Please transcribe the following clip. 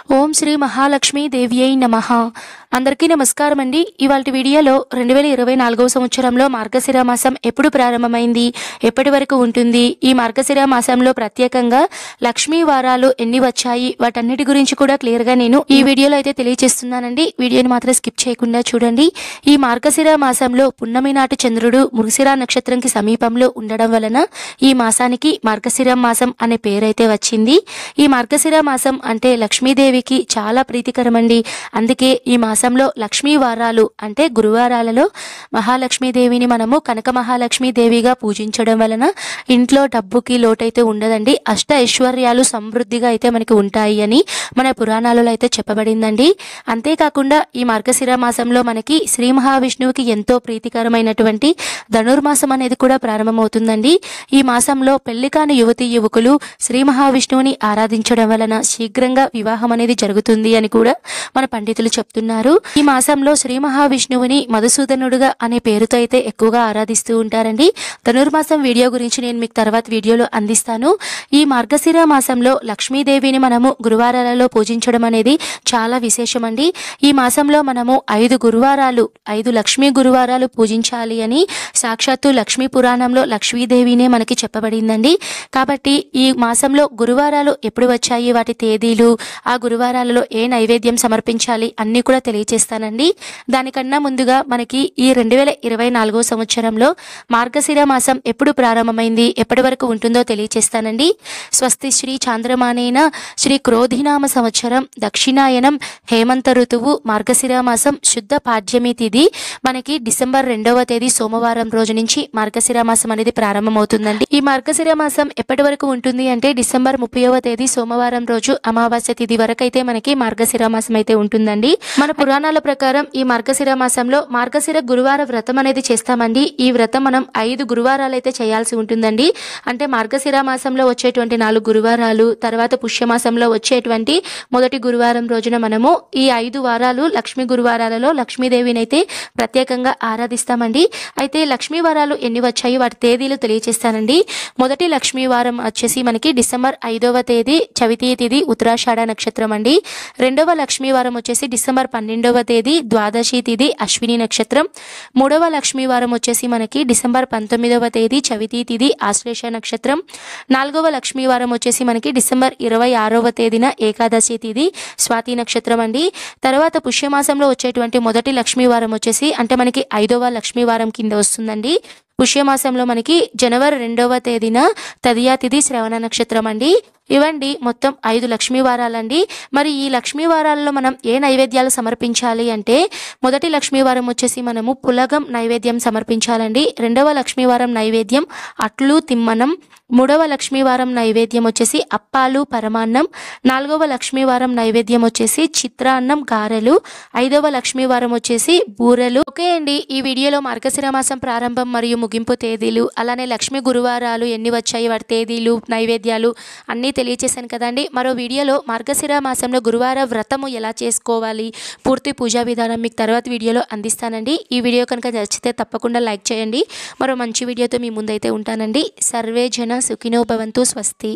ఓం శ్రీ మహాలక్ష్మీ దేవ్యై నమః. అందరికీ నమస్కారం అండి. ఇవాల్టి వీడియోలో 2024వ సంవత్సరంలో మార్గశిర మాసం ఎప్పుడు ప్రారంభమైంది, ఎప్పటి వరకు ఉంటుంది, ఈ మార్గశిర మాసంలో ప్రత్యేకంగా లక్ష్మీ వారాలు ఎన్ని వచ్చాయి, వాటన్నిటి గురించి కూడా క్లియర్గా నేను ఈ వీడియోలో అయితే తెలియజేస్తున్నానండి. వీడియోని మాత్రం స్కిప్ చేయకుండా చూడండి. ఈ మార్గశిర మాసంలో పున్నమి నాటి చంద్రుడు మృగశిర నక్షత్రంకి సమీపంలో ఉండడం వలన ఈ మాసానికి మార్గశిర మాసం అనే పేరైతే వచ్చింది. ఈ మార్గశిర మాసం అంటే లక్ష్మీదేవికి చాలా ప్రీతికరమండి. అందుకే ఈ మాసంలో లక్ష్మీ వారాలు అంటే గురువారాలలో మహాలక్ష్మీదేవిని మనము కనక మహాలక్ష్మీదేవిగా పూజించడం వలన ఇంట్లో డబ్బుకి లోటైతే ఉండదండి, అష్ట ఐశ్వర్యాలు సమృద్ధిగా అయితే మనకి ఉంటాయి అని మన పురాణాలలో అయితే చెప్పబడిందండి. అంతేకాకుండా ఈ మార్గశిర మాసంలో మనకి శ్రీ మహావిష్ణువుకి ఎంతో ప్రీతికరమైనటువంటి ధనుర్మాసం అనేది కూడా ప్రారంభమవుతుందండి. ఈ మాసంలో పెళ్లి కాని యువతీ యువకులు శ్రీ మహావిష్ణువుని ఆరాధించడం వలన శీఘ్రంగా వివాహం అనేది జరుగుతుంది అని కూడా మన పండితులు చెప్తున్నారు. ఈ మాసంలో శ్రీ మహావిష్ణువుని మధుసూదనుడుగా అనే పేరుతో అయితే ఎక్కువగా ఆరాధిస్తూ ఉంటారండి. ధనుర్మాసం వీడియో గురించి నేను మీకు తర్వాత వీడియోలో అందిస్తాను. ఈ మార్గశిర మాసంలో లక్ష్మీదేవిని మనము గురువారాలలో పూజించడం అనేది చాలా విశేషమండి. ఈ మాసంలో మనము 5 గురువారాలు 5 లక్ష్మీ గురువారాలు పూజించాలి అని సాక్షాత్తు లక్ష్మీ పురాణంలో లక్ష్మీదేవినే మనకి చెప్పబడిందండి. కాబట్టి ఈ మాసంలో గురువారాలు ఎప్పుడు వచ్చాయి, వాటి తేదీలు, ఆ గురువారాలలో ఏ నైవేద్యం సమర్పించాలి అన్నీ కూడా తెలియచేస్తానండి. దానికన్నా ముందుగా మనకి ఈ 2024వ సంవత్సరంలో మార్గశిర మాసం ఎప్పుడు ప్రారంభమైంది, ఎప్పటి వరకు ఉంటుందో తెలియచేస్తానండి. స్వస్తి శ్రీ చాంద్రమానేన శ్రీ క్రోధినామ సంవత్సరం దక్షిణాయనం హేమంత ఋతువు మార్గశిర మాసం శుద్ధ పాడ్యమి తిథి మనకి డిసెంబర్ 2వ తేదీ సోమవారం రోజు నుంచి మార్గశిర మాసం అనేది ప్రారంభమవుతుందండి. ఈ మార్గశిర మాసం ఎప్పటి వరకు ఉంటుంది అంటే డిసెంబర్ 30వ తేదీ సోమవారం రోజు అమావాస్య తిథి వరకు అయితే మనకి మార్గశిర మాసం అయితే ఉంటుందండి. మన పురాణాల ప్రకారం ఈ మార్గశిర మాసంలో మార్గశిర గురువార వ్రతం అనేది చేస్తామండి. ఈ వ్రతం మనం 5 గురువారాలు అయితే చేయాల్సి ఉంటుందండి. అంటే మార్గశిర మాసంలో వచ్చేటువంటి 4 గురువారాలు, తర్వాత పుష్యమాసంలో వచ్చేటువంటి మొదటి గురువారం రోజున మనము ఈ 5 వారాలు లక్ష్మీ గురువారాలలో లక్ష్మీదేవిని అయితే ప్రత్యేకంగా ఆరాధిస్తామండి. అయితే లక్ష్మీ వారాలు ఎన్ని వచ్చాయి వాటి తేదీలు తెలియజేస్తానండి. మొదటి లక్ష్మీ వారం వచ్చేసి మనకి డిసెంబర్ 5వ తేదీ చవితి తిథి ఉత్తరాషాఢ నక్షత్రం అండి. రెండవ లక్ష్మీ వారం వచ్చేసి డిసెంబర్ 12వ తేదీ ద్వాదశి తిథి అశ్విని నక్షత్రం. మూడవ లక్ష్మీ వారం వచ్చేసి మనకి డిసెంబర్ 19వ తేదీ చవితి తిథి ఆశ్లేష నక్షత్రం. నాలుగవ లక్ష్మీ వారం వచ్చేసి మనకి డిసెంబర్ 26వ తేదీన ఏకాదశి తిథి స్వాతి నక్షత్రం అండి. తర్వాత పుష్యమాసంలో వచ్చేటువంటి మొదటి లక్ష్మీ వారం వచ్చేసి అంటే మనకి 5వ లక్ష్మీ వారం కింద వస్తుందండి. పుష్యమాసంలో మనకి జనవరి 2వ తేదీన తదియా తిథి శ్రవణ నక్షత్రం అండి. ఇవండి మొత్తం 5 లక్ష్మీ వారాలండి. మరి ఈ లక్ష్మీ వారాలలో మనం ఏ నైవేద్యాలు సమర్పించాలి అంటే మొదటి లక్ష్మీ వారం వచ్చేసి మనము పులగం నైవేద్యం సమర్పించాలండి. రెండవ లక్ష్మీ వారం నైవేద్యం అట్లు తిమ్మనం. మూడవ లక్ష్మీ వారం నైవేద్యం వచ్చేసి అప్పాలు పరమాన్నం. నాలుగవ లక్ష్మీ వారం నైవేద్యం వచ్చేసి చిత్రాన్నం గారెలు. 5వ లక్ష్మీ వారం వచ్చేసి బూరెలు. ఓకే అండి, ఈ వీడియోలో మార్గశిర మాసం ప్రారంభం మరియు ముగింపు తేదీలు, అలానే లక్ష్మీ గురువారాలు ఎన్ని వచ్చాయి వాటి తేదీలు, నైవేద్యాలు అన్నీ తెలియచేశాను కదండి. మరో వీడియోలో మార్గశిర మాసంలో గురువార వ్రతము ఎలా చేసుకోవాలి, పూర్తి పూజా విధానం మీకు తర్వాత వీడియోలో అందిస్తానండి. ఈ వీడియో కనుక నచ్చితే తప్పకుండా లైక్ చేయండి. మరో మంచి వీడియోతో మీ ముందైతే ఉంటానండి. సర్వే జన సుఖినో భవంతు. స్వస్తి.